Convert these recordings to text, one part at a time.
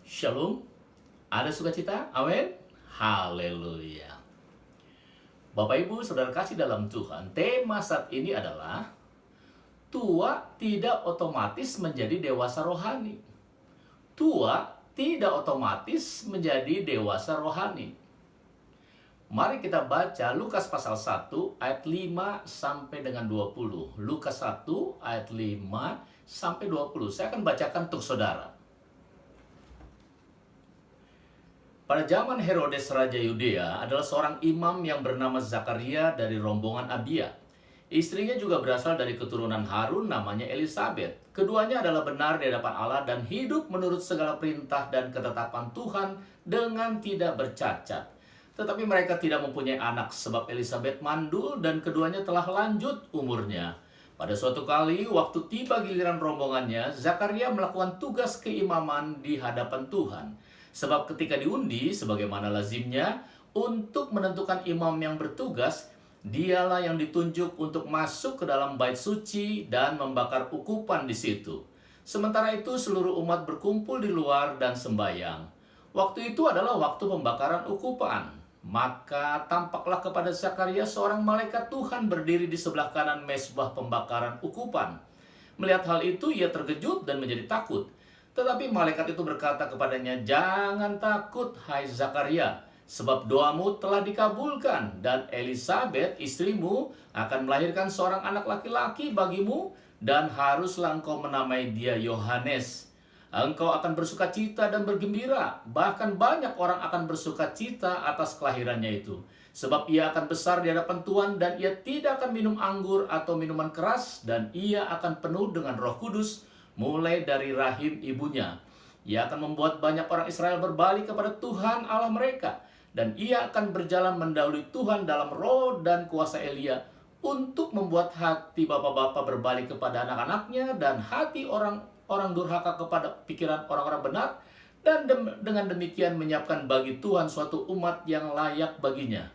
Shalom, ada sukacita? Amin. Haleluya. Bapak Ibu Saudara kasih dalam Tuhan, tema saat ini adalah tua tidak otomatis menjadi dewasa rohani. Tua tidak otomatis menjadi dewasa rohani. Mari kita baca Lukas pasal 1 ayat 5 sampai dengan 20. Lukas 1 ayat 5 sampai 20. Saya akan bacakan untuk saudara. Pada zaman Herodes Raja Yudea adalah seorang imam yang bernama Zakaria dari rombongan Abia. Istrinya juga berasal dari keturunan Harun, namanya Elisabet. Keduanya adalah benar di hadapan Allah dan hidup menurut segala perintah dan ketetapan Tuhan dengan tidak bercacat. Tetapi mereka tidak mempunyai anak sebab Elisabet mandul dan keduanya telah lanjut umurnya. Pada suatu kali, waktu tiba giliran rombongannya, Zakaria melakukan tugas keimaman di hadapan Tuhan. Sebab ketika diundi, sebagaimana lazimnya, untuk menentukan imam yang bertugas, dialah yang ditunjuk untuk masuk ke dalam bait suci dan membakar ukupan di situ. Sementara itu seluruh umat berkumpul di luar dan sembahyang. Waktu itu adalah waktu pembakaran ukupan. Maka tampaklah kepada Zakaria seorang malaikat Tuhan berdiri di sebelah kanan mezbah pembakaran ukupan. Melihat hal itu ia terkejut dan menjadi takut. Tetapi malaikat itu berkata kepadanya, "Jangan takut, hai Zakaria, sebab doamu telah dikabulkan, dan Elisabet, istrimu, akan melahirkan seorang anak laki-laki bagimu, dan haruslah engkau menamai dia Yohanes. Engkau akan bersukacita dan bergembira, bahkan banyak orang akan bersukacita atas kelahirannya itu. Sebab ia akan besar di hadapan Tuhan, dan ia tidak akan minum anggur atau minuman keras, dan ia akan penuh dengan Roh Kudus, mulai dari rahim ibunya. Ia akan membuat banyak orang Israel berbalik kepada Tuhan Allah mereka. Dan ia akan berjalan mendahului Tuhan dalam roh dan kuasa Elia, untuk membuat hati bapak-bapak berbalik kepada anak-anaknya, dan hati orang-orang durhaka kepada pikiran orang-orang benar, dan dengan demikian menyiapkan bagi Tuhan suatu umat yang layak baginya."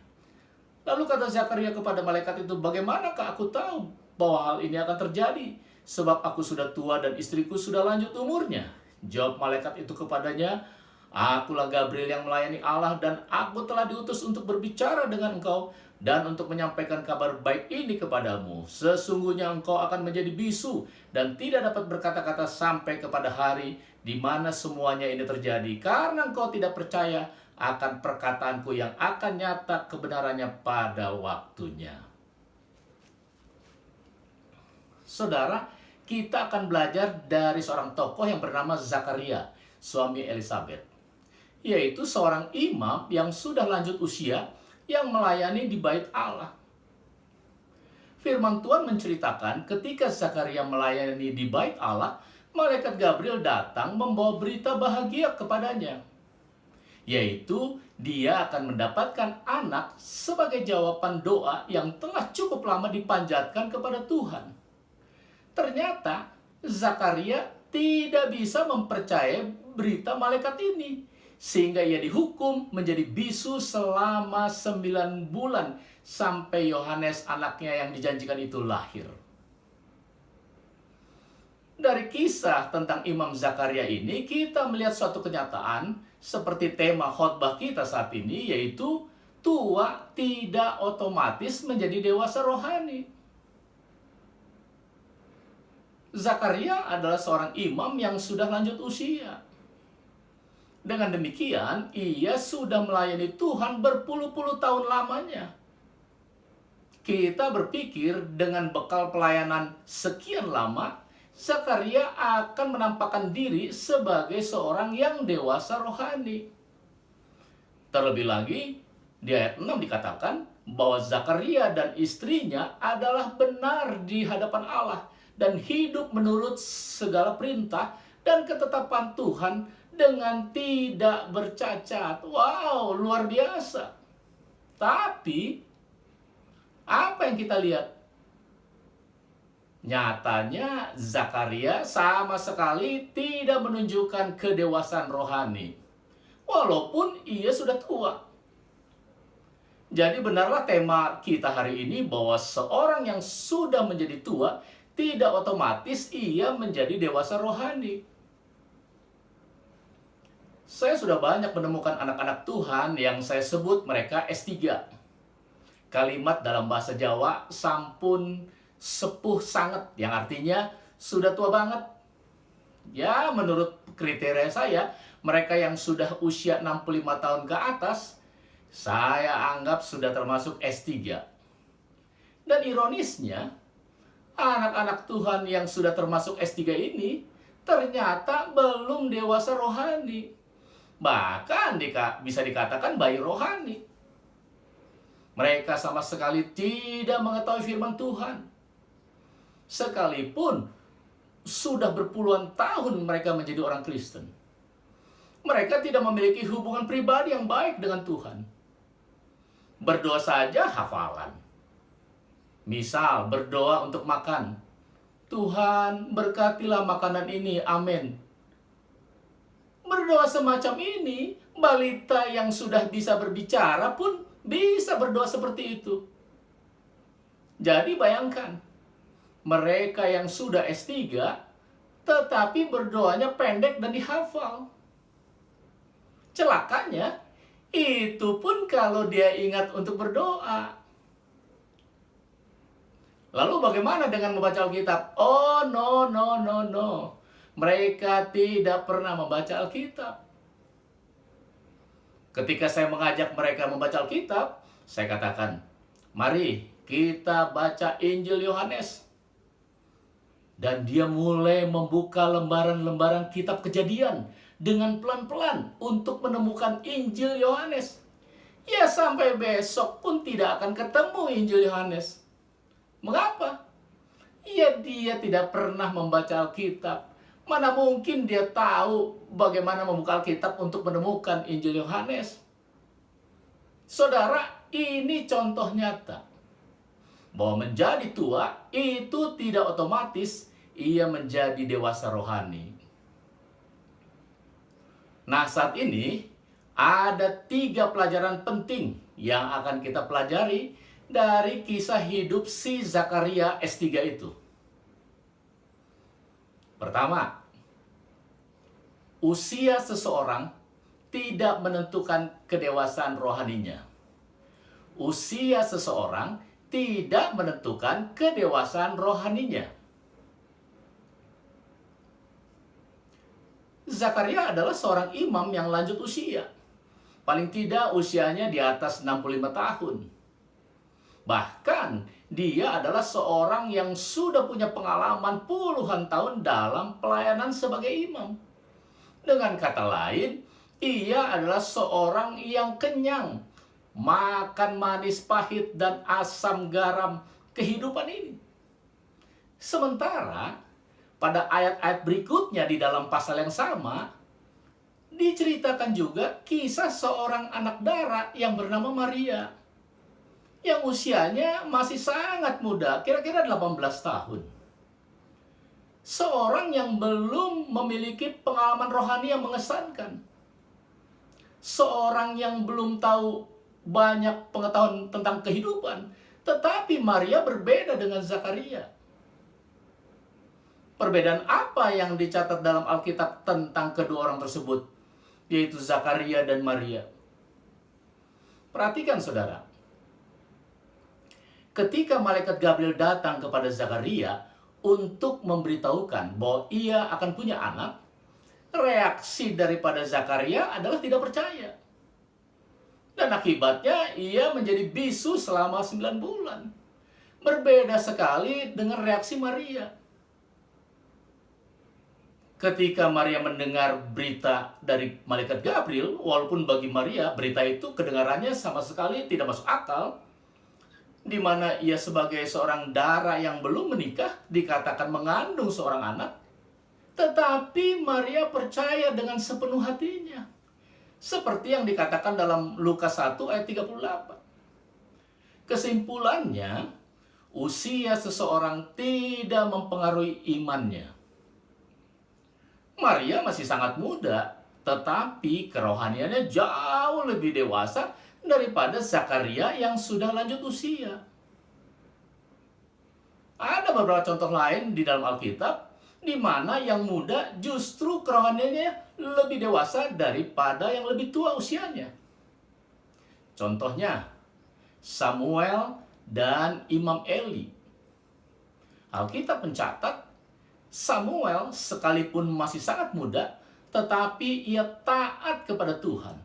Lalu kata Zakaria kepada malaikat itu, "Bagaimanakah aku tahu bahwa hal ini akan terjadi? Sebab aku sudah tua dan istriku sudah lanjut umurnya." Jawab malaikat itu kepadanya, "Akulah Gabriel yang melayani Allah, dan aku telah diutus untuk berbicara dengan engkau dan untuk menyampaikan kabar baik ini kepadamu. Sesungguhnya engkau akan menjadi bisu dan tidak dapat berkata-kata sampai kepada hari di mana semuanya ini terjadi, karena engkau tidak percaya akan perkataanku yang akan nyata kebenarannya pada waktunya." Saudara, kita akan belajar dari seorang tokoh yang bernama Zakaria, suami Elisabet, yaitu seorang imam yang sudah lanjut usia yang melayani di bait Allah. Firman Tuhan menceritakan ketika Zakaria melayani di bait Allah, malaikat Gabriel datang membawa berita bahagia kepadanya, yaitu dia akan mendapatkan anak sebagai jawaban doa yang telah cukup lama dipanjatkan kepada Tuhan. Ternyata Zakaria tidak bisa mempercayai berita malaikat ini, sehingga ia dihukum menjadi bisu selama 9 bulan sampai Yohanes anaknya yang dijanjikan itu lahir. Dari kisah tentang Imam Zakaria ini, kita melihat suatu kenyataan seperti tema khotbah kita saat ini, yaitu tua tidak otomatis menjadi dewasa rohani. Zakaria adalah seorang imam yang sudah lanjut usia. Dengan demikian, ia sudah melayani Tuhan berpuluh-puluh tahun lamanya. Kita berpikir dengan bekal pelayanan sekian lama, Zakaria akan menampakkan diri sebagai seorang yang dewasa rohani. Terlebih lagi, di ayat 6 dikatakan bahwa Zakaria dan istrinya adalah benar di hadapan Allah dan hidup menurut segala perintah dan ketetapan Tuhan dengan tidak bercacat. Wow, luar biasa. Tapi, apa yang kita lihat? Nyatanya Zakaria sama sekali tidak menunjukkan kedewasaan rohani, walaupun ia sudah tua. Jadi benarlah tema kita hari ini bahwa seorang yang sudah menjadi tua tidak otomatis ia menjadi dewasa rohani. Saya sudah banyak menemukan anak-anak Tuhan yang saya sebut mereka S3. Kalimat dalam bahasa Jawa, sampun sepuh sangat, yang artinya sudah tua banget. Ya, menurut kriteria saya, mereka yang sudah usia 65 tahun ke atas, saya anggap sudah termasuk S3. Dan ironisnya, anak-anak Tuhan yang sudah termasuk S3 ini ternyata belum dewasa rohani. Bahkan bisa dikatakan bayi rohani. Mereka sama sekali tidak mengetahui firman Tuhan. Sekalipun sudah berpuluhan tahun mereka menjadi orang Kristen, mereka tidak memiliki hubungan pribadi yang baik dengan Tuhan. Berdoa saja hafalan. Misal berdoa untuk makan, Tuhan berkatilah makanan ini, amin. Berdoa semacam ini, balita yang sudah bisa berbicara pun bisa berdoa seperti itu. Jadi bayangkan, mereka yang sudah S3, tetapi berdoanya pendek dan dihafal. Celakanya, itu pun kalau dia ingat untuk berdoa. Lalu bagaimana dengan membaca Alkitab? Oh, no. Mereka tidak pernah membaca Alkitab. Ketika saya mengajak mereka membaca Alkitab, saya katakan, mari kita baca Injil Yohanes. Dan dia mulai membuka lembaran-lembaran kitab Kejadian dengan pelan-pelan untuk menemukan Injil Yohanes. Ya, sampai besok pun tidak akan ketemu Injil Yohanes. Mengapa? Ya, dia tidak pernah membaca Alkitab. Mana mungkin dia tahu bagaimana membuka Alkitab untuk menemukan Injil Yohanes. Saudara, ini contoh nyata bahwa menjadi tua itu tidak otomatis ia menjadi dewasa rohani. Nah, saat ini ada 3 pelajaran penting yang akan kita pelajari dari kisah hidup si Zakaria S3 itu. Pertama, usia seseorang tidak menentukan kedewasaan rohaninya. Usia seseorang tidak menentukan kedewasaan rohaninya. Zakaria adalah seorang imam yang lanjut usia. Paling tidak usianya di atas 65 tahun. Bahkan dia adalah seorang yang sudah punya pengalaman puluhan tahun dalam pelayanan sebagai imam. Dengan kata lain, ia adalah seorang yang kenyang makan manis, pahit, dan asam garam kehidupan ini. Sementara pada ayat-ayat berikutnya di dalam pasal yang sama, diceritakan juga kisah seorang anak dara yang bernama Maria, yang usianya masih sangat muda, kira-kira 18 tahun. Seorang yang belum memiliki pengalaman rohani yang mengesankan. Seorang yang belum tahu banyak pengetahuan tentang kehidupan. Tetapi Maria berbeda dengan Zakaria. Perbedaan apa yang dicatat dalam Alkitab tentang kedua orang tersebut, yaitu Zakaria dan Maria? Perhatikan saudara. Ketika malaikat Gabriel datang kepada Zakaria untuk memberitahukan bahwa ia akan punya anak, reaksi daripada Zakaria adalah tidak percaya. Dan akibatnya ia menjadi bisu selama 9 bulan. Berbeda sekali dengan reaksi Maria. Ketika Maria mendengar berita dari malaikat Gabriel, walaupun bagi Maria berita itu kedengarannya sama sekali tidak masuk akal, di mana ia sebagai seorang dara yang belum menikah dikatakan mengandung seorang anak, tetapi Maria percaya dengan sepenuh hatinya. Seperti yang dikatakan dalam Lukas 1 ayat 38. Kesimpulannya, usia seseorang tidak mempengaruhi imannya. Maria masih sangat muda, tetapi kerohaniannya jauh lebih dewasa daripada Zakaria yang sudah lanjut usia. Ada beberapa contoh lain di dalam Alkitab, di mana yang muda justru kerohaniannya lebih dewasa daripada yang lebih tua usianya. Contohnya, Samuel dan Imam Eli. Alkitab mencatat, Samuel sekalipun masih sangat muda, tetapi ia taat kepada Tuhan.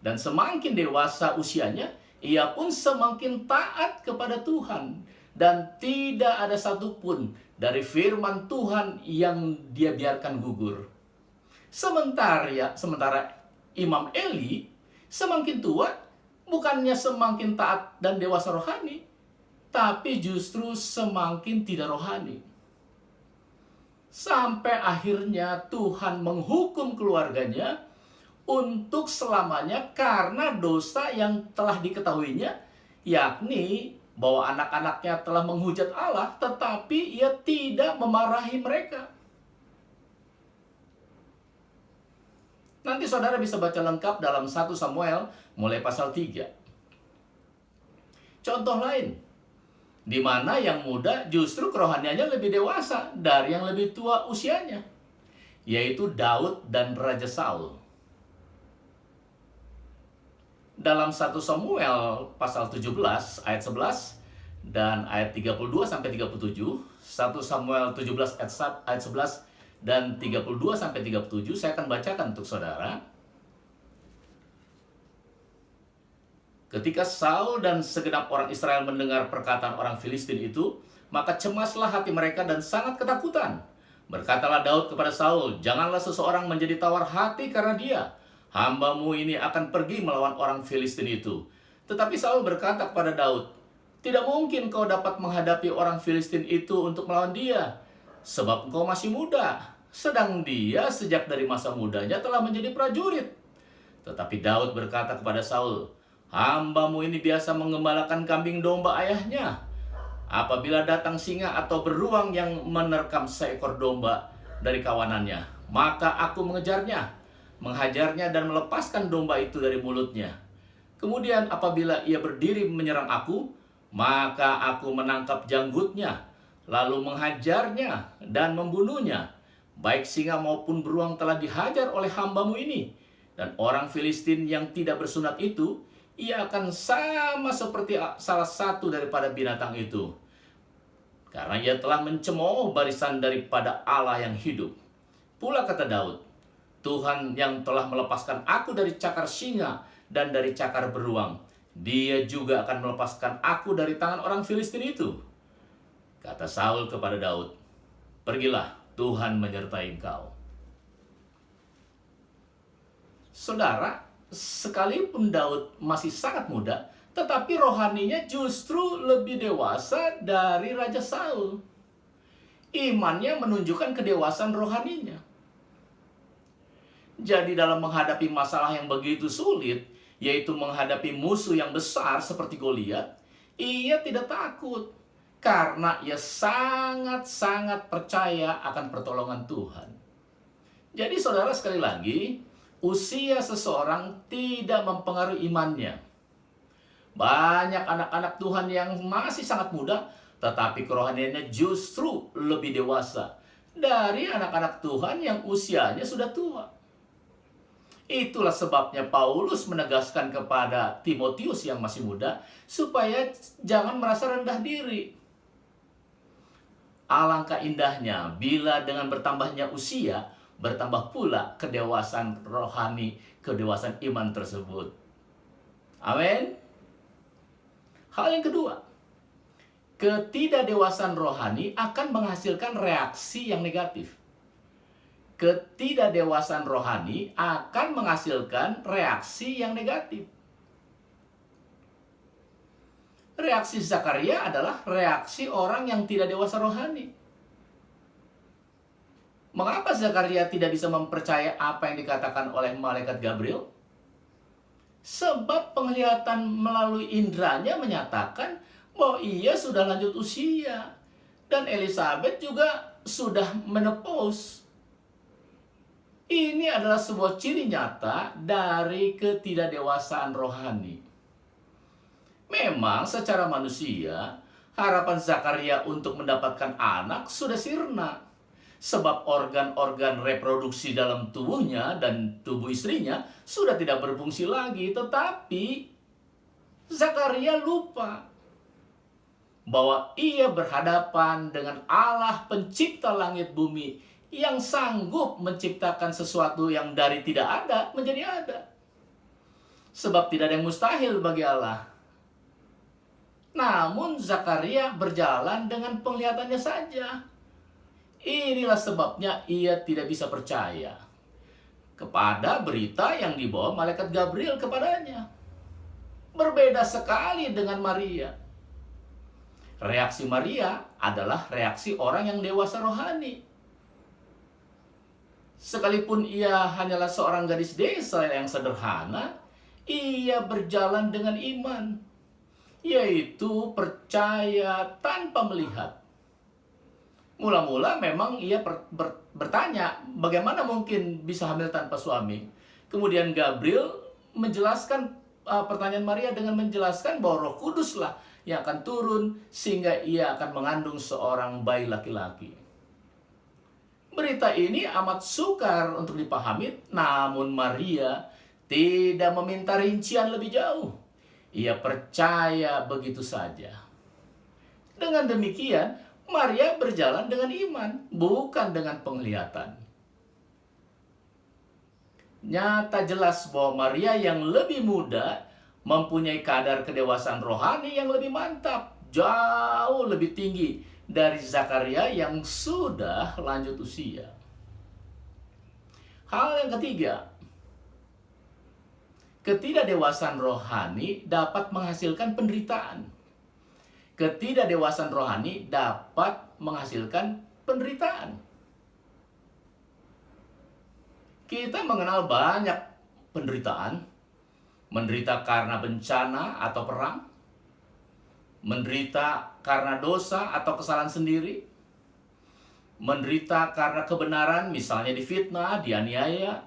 Dan semakin dewasa usianya, ia pun semakin taat kepada Tuhan. Dan tidak ada satupun dari firman Tuhan yang dia biarkan gugur. Sementara Imam Eli semakin tua, bukannya semakin taat dan dewasa rohani, tapi justru semakin tidak rohani. Sampai akhirnya Tuhan menghukum keluarganya untuk selamanya karena dosa yang telah diketahuinya, yakni bahwa anak-anaknya telah menghujat Allah, tetapi ia tidak memarahi mereka. Nanti saudara bisa baca lengkap dalam 1 Samuel mulai pasal 3. Contoh lain, di mana yang muda justru kerohaniannya lebih dewasa dari yang lebih tua usianya, yaitu Daud dan Raja Saul. Dalam 1 Samuel pasal 17 ayat 11 dan ayat 32 sampai 37, 1 Samuel 17 ayat 11 dan 32 sampai 37 saya akan bacakan untuk saudara. Ketika Saul dan segenap orang Israel mendengar perkataan orang Filistin itu, maka cemaslah hati mereka dan sangat ketakutan. Berkatalah Daud kepada Saul, "Janganlah seseorang menjadi tawar hati karena dia. Hambamu ini akan pergi melawan orang Filistin itu." Tetapi Saul berkata kepada Daud, "Tidak mungkin kau dapat menghadapi orang Filistin itu untuk melawan dia, sebab engkau masih muda, sedang dia sejak dari masa mudanya telah menjadi prajurit." Tetapi Daud berkata kepada Saul, "Hambamu ini biasa mengembalakan kambing domba ayahnya. Apabila datang singa atau beruang yang menerkam seekor domba dari kawanannya, maka aku mengejarnya, menghajarnya dan melepaskan domba itu dari mulutnya. Kemudian apabila ia berdiri menyerang aku, maka aku menangkap janggutnya, lalu menghajarnya dan membunuhnya. Baik singa maupun beruang telah dihajar oleh hambamu ini, dan orang Filistin yang tidak bersunat itu, ia akan sama seperti salah satu daripada binatang itu, karena ia telah mencemooh barisan daripada Allah yang hidup. Pula kata Daud, Tuhan yang telah melepaskan aku dari cakar singa dan dari cakar beruang, dia juga akan melepaskan aku dari tangan orang Filistin itu." Kata Saul kepada Daud, "Pergilah, Tuhan menyertai engkau." Saudara, sekalipun Daud masih sangat muda, tetapi rohaninya justru lebih dewasa dari Raja Saul. Imannya menunjukkan kedewasaan rohaninya. Jadi dalam menghadapi masalah yang begitu sulit, yaitu menghadapi musuh yang besar seperti Goliat, ia tidak takut karena ia sangat-sangat percaya akan pertolongan Tuhan. Jadi saudara, sekali lagi, usia seseorang tidak mempengaruhi imannya. Banyak anak-anak Tuhan yang masih sangat muda, tetapi kerohaniannya justru lebih dewasa dari anak-anak Tuhan yang usianya sudah tua. Itulah sebabnya Paulus menegaskan kepada Timotius yang masih muda, supaya jangan merasa rendah diri. Alangkah indahnya bila dengan bertambahnya usia, bertambah pula kedewasaan rohani, kedewasaan iman tersebut. Amin. Hal yang kedua, ketidakdewasaan rohani akan menghasilkan reaksi yang negatif. Ketidakdewasaan rohani akan menghasilkan reaksi yang negatif. Reaksi Zakaria adalah reaksi orang yang tidak dewasa rohani. Mengapa Zakaria tidak bisa mempercayai apa yang dikatakan oleh malaikat Gabriel? Sebab penglihatan melalui indranya menyatakan bahwa ia sudah lanjut usia, dan Elizabeth juga sudah menopause. Ini adalah sebuah ciri nyata dari ketidakdewasaan rohani. Memang secara manusia, harapan Zakaria untuk mendapatkan anak sudah sirna. Sebab organ-organ reproduksi dalam tubuhnya dan tubuh istrinya sudah tidak berfungsi lagi. Tetapi Zakaria lupa bahwa ia berhadapan dengan Allah pencipta langit bumi yang sanggup menciptakan sesuatu yang dari tidak ada menjadi ada. Sebab tidak ada yang mustahil bagi Allah. Namun Zakaria berjalan dengan penglihatannya saja. Inilah sebabnya ia tidak bisa percaya kepada berita yang dibawa malaikat Gabriel kepadanya. Berbeda sekali dengan Maria. Reaksi Maria adalah reaksi orang yang dewasa rohani. Sekalipun ia hanyalah seorang gadis desa yang sederhana, ia berjalan dengan iman, yaitu percaya tanpa melihat. Mula-mula memang ia bertanya, bagaimana mungkin bisa hamil tanpa suami? Kemudian Gabriel menjelaskan pertanyaan Maria dengan menjelaskan bahwa Roh Kuduslah yang akan turun sehingga ia akan mengandung seorang bayi laki-laki. Berita ini amat sukar untuk dipahami, namun Maria tidak meminta rincian lebih jauh. Ia percaya begitu saja. Dengan demikian, Maria berjalan dengan iman, bukan dengan penglihatan. Nyata jelas bahwa Maria yang lebih muda mempunyai kadar kedewasaan rohani yang lebih mantap, jauh lebih tinggi dari Zakaria yang sudah lanjut usia. Hal yang ketiga, ketidakdewasaan rohani dapat menghasilkan penderitaan. Ketidakdewasaan rohani dapat menghasilkan penderitaan. Kita mengenal banyak penderitaan. Menderita karena bencana atau perang. Menderita karena dosa atau kesalahan sendiri. Menderita karena kebenaran, misalnya difitnah, dianiaya.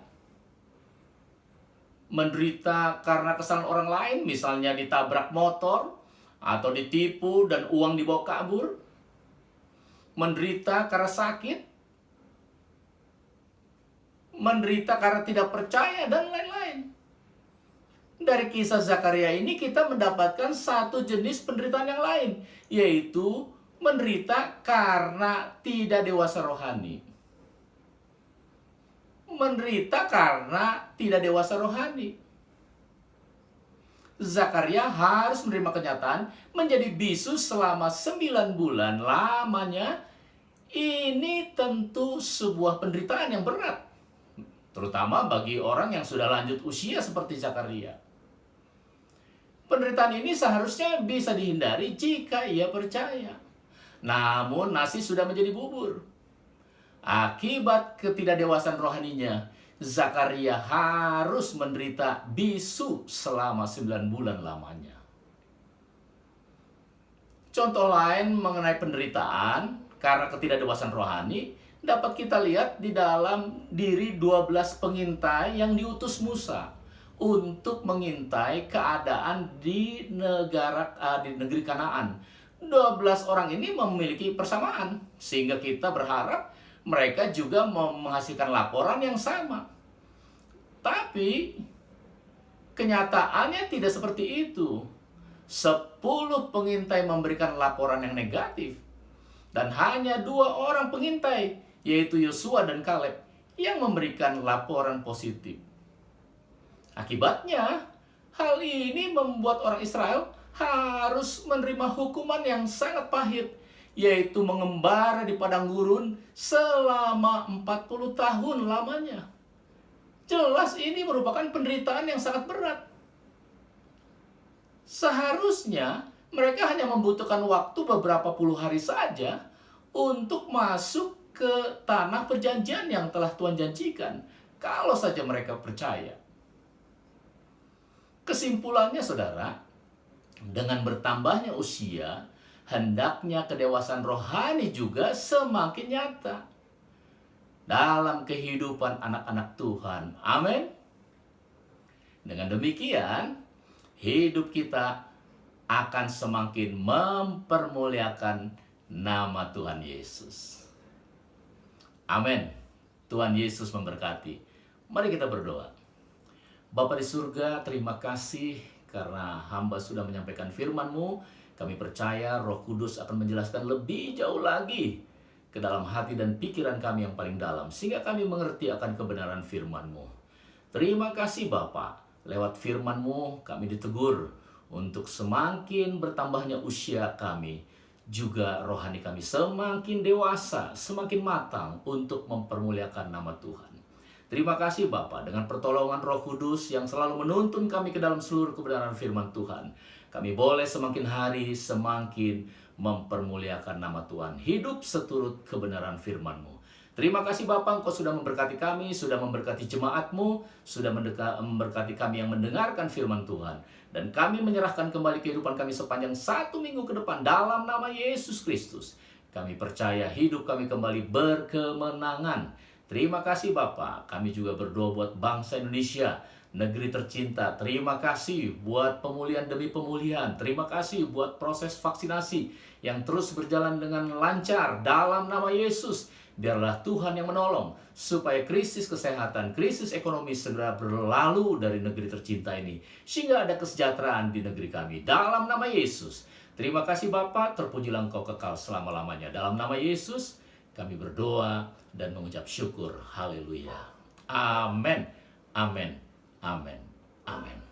Menderita karena kesalahan orang lain, misalnya ditabrak motor, atau ditipu dan uang dibawa kabur. Menderita karena sakit. Menderita karena tidak percaya, dan lain-lain. Dari kisah Zakaria ini kita mendapatkan satu jenis penderitaan yang lain, yaitu menderita karena tidak dewasa rohani. Menderita karena tidak dewasa rohani. Zakaria harus menerima kenyataan menjadi bisu selama 9 bulan lamanya. Ini tentu sebuah penderitaan yang berat, terutama bagi orang yang sudah lanjut usia seperti Zakaria. Penderitaan ini seharusnya bisa dihindari jika ia percaya. Namun nasi sudah menjadi bubur. Akibat ketidakdewasaan rohaninya, Zakaria harus menderita bisu selama 9 bulan lamanya. Contoh lain mengenai penderitaan karena ketidakdewasaan rohani dapat kita lihat di dalam diri 12 pengintai yang diutus Musa untuk mengintai keadaan di negeri Kanaan. 12 orang ini memiliki persamaan, sehingga kita berharap mereka juga menghasilkan laporan yang sama. Tapi kenyataannya tidak seperti itu. 10 pengintai memberikan laporan yang negatif, dan hanya 2 orang pengintai, yaitu Yosua dan Kaleb, yang memberikan laporan positif. Akibatnya, hal ini membuat orang Israel harus menerima hukuman yang sangat pahit, yaitu mengembara di padang gurun selama 40 tahun lamanya. Jelas ini merupakan penderitaan yang sangat berat. Seharusnya mereka hanya membutuhkan waktu beberapa puluh hari saja untuk masuk ke tanah perjanjian yang telah Tuhan janjikan, kalau saja mereka percaya. Kesimpulannya, saudara, dengan bertambahnya usia, hendaknya kedewasaan rohani juga semakin nyata dalam kehidupan anak-anak Tuhan. Amin. Dengan demikian, hidup kita akan semakin mempermuliakan nama Tuhan Yesus. Amin. Tuhan Yesus memberkati. Mari kita berdoa. Bapa di surga, terima kasih karena hamba sudah menyampaikan firman-Mu. Kami percaya Roh Kudus akan menjelaskan lebih jauh lagi ke dalam hati dan pikiran kami yang paling dalam, sehingga kami mengerti akan kebenaran firman-Mu. Terima kasih Bapa. Lewat firman-Mu kami ditegur untuk semakin bertambahnya usia kami, juga rohani kami semakin dewasa, semakin matang untuk mempermuliakan nama Tuhan. Terima kasih Bapa, dengan pertolongan Roh Kudus yang selalu menuntun kami ke dalam seluruh kebenaran firman Tuhan, kami boleh semakin hari semakin mempermuliakan nama Tuhan, hidup seturut kebenaran firman-Mu. Terima kasih Bapa, Engkau sudah memberkati kami, sudah memberkati jemaat-Mu, sudah memberkati kami yang mendengarkan firman Tuhan. Dan kami menyerahkan kembali kehidupan kami sepanjang 1 minggu ke depan dalam nama Yesus Kristus. Kami percaya hidup kami kembali berkemenangan. Terima kasih Bapa. Kami juga berdoa buat bangsa Indonesia, negeri tercinta. Terima kasih buat pemulihan demi pemulihan. Terima kasih buat proses vaksinasi yang terus berjalan dengan lancar dalam nama Yesus. Biarlah Tuhan yang menolong supaya krisis kesehatan, krisis ekonomi segera berlalu dari negeri tercinta ini, sehingga ada kesejahteraan di negeri kami. Dalam nama Yesus. Terima kasih Bapa, terpujilah Engkau kekal selama-lamanya. Dalam nama Yesus kami berdoa dan mengucap syukur. Haleluya. Amin. Amin. Amin. Amin.